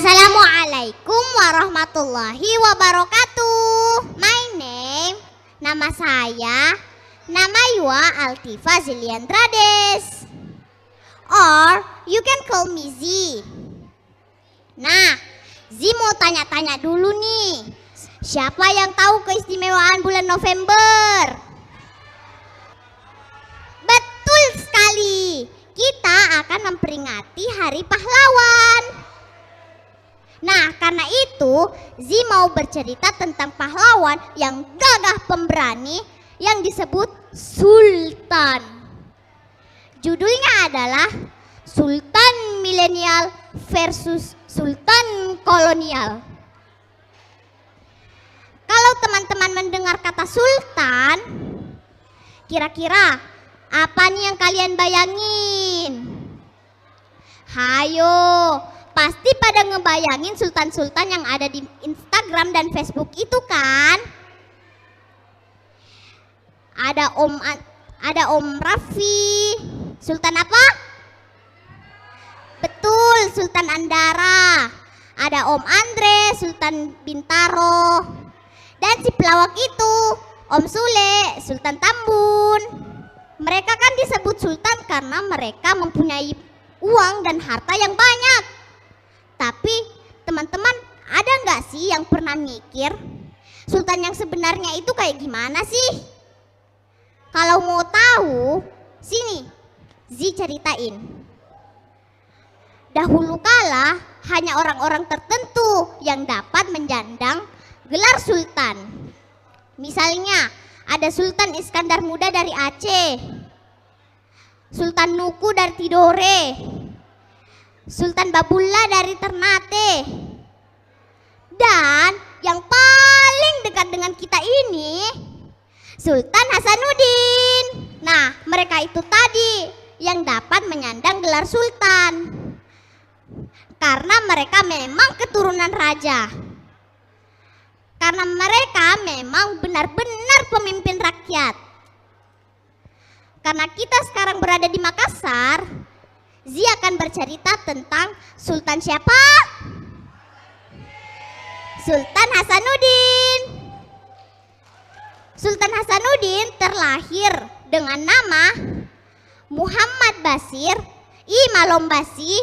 Assalamualaikum warahmatullahi wabarakatuh. Nama saya Yua Altiva Ziliandrades, or you can call me Z. Nah, Z mau tanya-tanya dulu nih, siapa yang tahu keistimewaan bulan November? Betul sekali, kita akan memperingati Hari Pahlawan. Nah, karena itu Z mau bercerita tentang pahlawan yang gagah pemberani yang disebut Sultan. Judulnya adalah Sultan Milenial versus Sultan Kolonial. Kalau teman-teman mendengar kata Sultan, kira-kira apa nih yang kalian bayangin? Hayo, pasti pada ngebayangin sultan-sultan yang ada di Instagram dan Facebook itu kan? Ada Om Raffi. Sultan apa? Betul, Sultan Andara. Ada Om Andre, Sultan Bintaro. Dan si pelawak itu, Om Sule, Sultan Tambun. Mereka kan disebut sultan karena mereka mempunyai uang dan harta yang banyak. Tapi teman-teman, ada nggak sih yang pernah mikir sultan yang sebenarnya itu kayak gimana sih? Kalau mau tahu, sini Z ceritain. Dahulu kala hanya orang-orang tertentu yang dapat menjandang gelar sultan. Misalnya ada Sultan Iskandar Muda dari Aceh, Sultan Nuku dari Tidore, Sultan Babulla dari Ternate, dan yang paling dekat dengan kita ini Sultan Hasanuddin. Nah, mereka itu tadi yang dapat menyandang gelar sultan karena mereka memang keturunan raja, karena mereka memang benar-benar pemimpin rakyat. Karena kita sekarang berada di Makassar, Zia akan bercerita tentang Sultan siapa? Sultan Hasanuddin. Sultan Hasanuddin terlahir dengan nama Muhammad Basir I Malombasi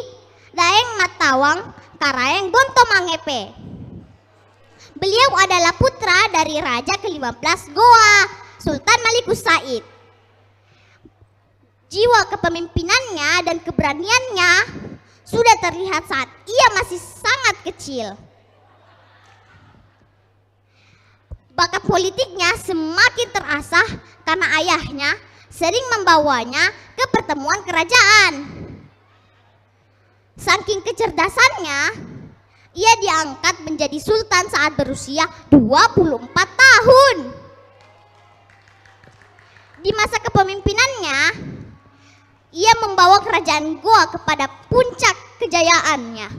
Daeng Matawang Karaeng Bonto Mangepe. Beliau adalah putra dari Raja ke-15 Goa, Sultan Malikus Said. Jiwa kepemimpinannya dan keberaniannya sudah terlihat saat ia masih sangat kecil. Bakat politiknya semakin terasah karena ayahnya sering membawanya ke pertemuan kerajaan. Saking kecerdasannya, ia diangkat menjadi sultan saat berusia 24 tahun. Di masa kepemimpinannya, ia membawa kerajaan Goa kepada puncak kejayaannya.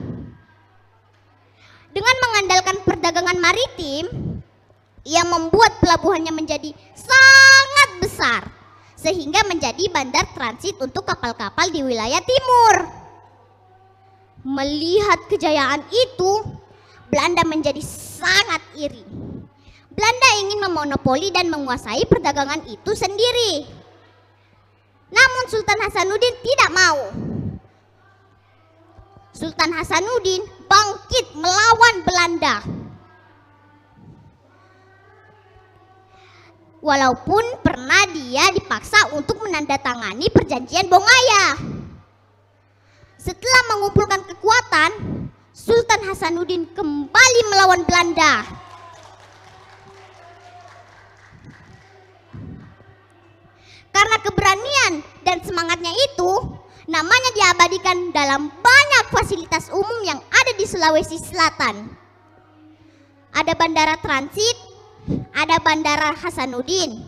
Dengan mengandalkan perdagangan maritim, ia membuat pelabuhannya menjadi sangat besar sehingga menjadi bandar transit untuk kapal-kapal di wilayah timur. Melihat kejayaan itu, Belanda menjadi sangat iri. Belanda ingin memonopoli dan menguasai perdagangan itu sendiri. Namun Sultan Hasanuddin tidak mau. Sultan Hasanuddin bangkit melawan Belanda. Walaupun pernah dia dipaksa untuk menandatangani perjanjian Bongaya. Setelah mengumpulkan kekuatan, Sultan Hasanuddin kembali melawan Belanda. Karena keberanian dan semangatnya itu, namanya diabadikan dalam banyak fasilitas umum yang ada di Sulawesi Selatan. Ada bandara transit, ada Bandara Hasanuddin,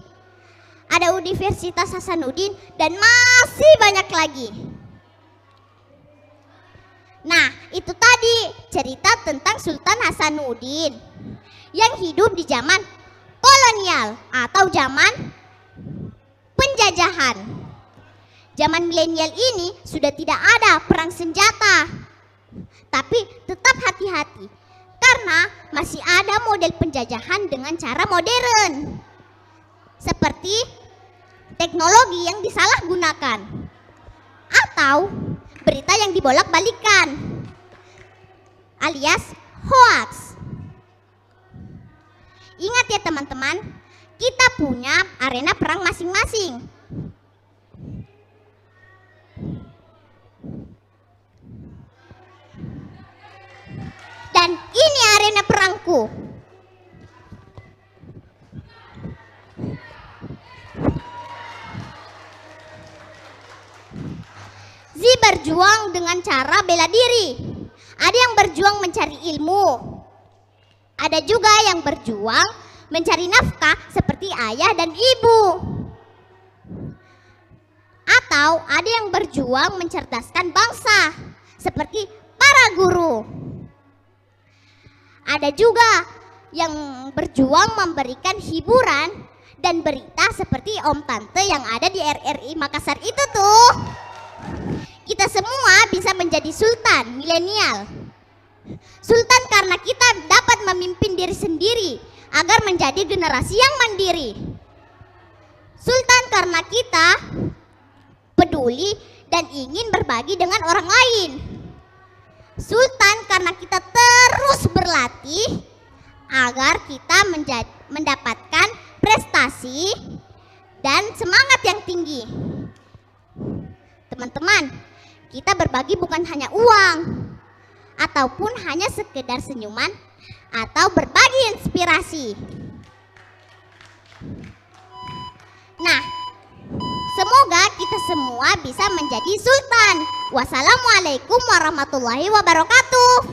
ada Universitas Hasanuddin, dan masih banyak lagi. Nah, itu tadi cerita tentang Sultan Hasanuddin yang hidup di zaman kolonial atau zaman penjajahan. Zaman milenial ini sudah tidak ada perang senjata. Tapi tetap hati-hati, karena masih ada model penjajahan dengan cara modern. Seperti teknologi yang disalahgunakan, atau berita yang dibolak-balikan, alias hoax. Ingat ya teman-teman, kita punya arena perang masing-masing. Dan ini arena perangku. Zi berjuang dengan cara bela diri. Ada yang berjuang mencari ilmu. Ada juga yang berjuang mencari nafkah seperti ayah dan ibu. Atau ada yang berjuang mencerdaskan bangsa seperti para guru. Ada juga yang berjuang memberikan hiburan dan berita seperti Om Tante yang ada di RRI Makassar itu tuh. Kita semua bisa menjadi sultan milenial. Sultan karena kita dapat memimpin diri sendiri agar menjadi generasi yang mandiri. Sultan karena kita peduli dan ingin berbagi dengan orang lain. Sultan karena kita terus berlatih agar kita mendapatkan prestasi dan semangat yang tinggi. Teman-teman, kita berbagi bukan hanya uang ataupun hanya sekedar senyuman atau berbagi inspirasi. Nah, semoga kita semua bisa menjadi sultan. Wassalamualaikum warahmatullahi wabarakatuh.